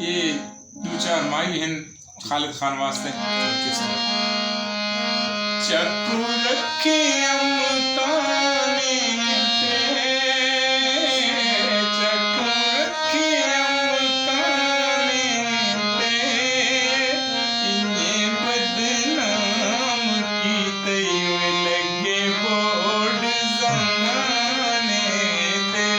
ये दो चार माई हैं खालिद खान वास्ते। चक्कू रखे अमताने ते, चक्कू रखे अमताने ते, इन्हें बदनाम की तय लगे बोर्ड ज़माने ते।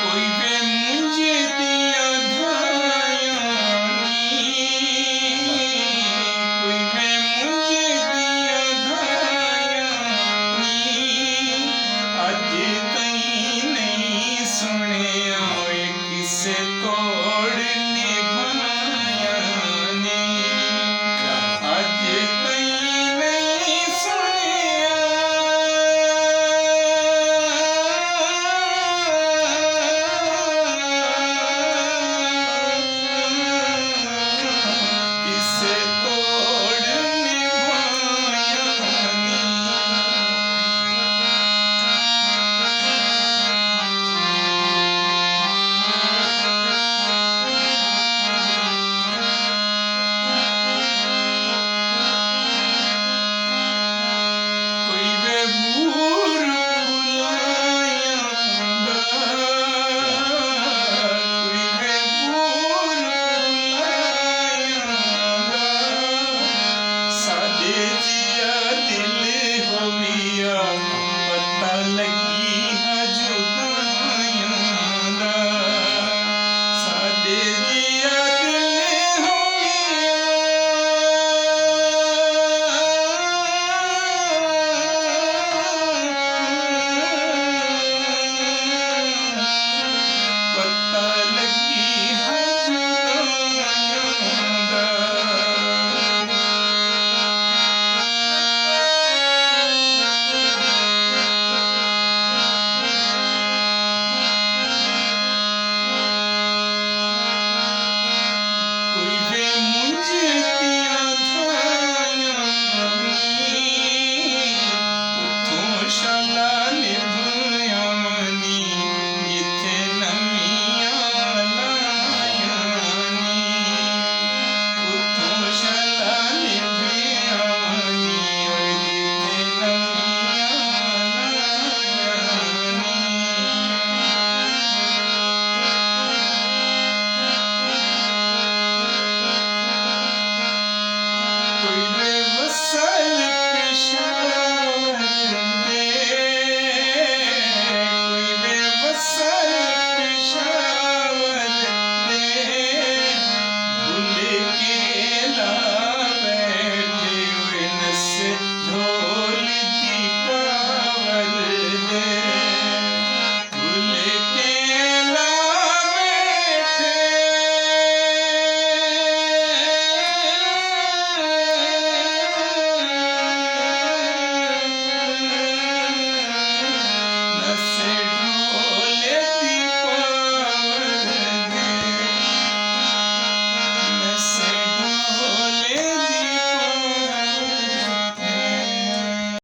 कोई वे मुझे दिया धायानी, कोई वे मुझे दिया धायानी, अज तई नहीं सुनिया किसे तोड़ निभायानी, अज तई नहीं सुनिया किसे तोड़ निभायानी। कोई वे बूर फुलाया दा, कोई वे बूर फुलाया दा, साडे जिया दिल होविया पता लगी है जुदाइयां दा, साडे जिया दिल होविया पता लगी है जुदाइयां दा। कोई वे मुझे दिया धायानी, उथों शाला निभायानी, जिथे नमियां लायानी, उथों शाला निभायानी, जिथे नमियां लायानी। कोई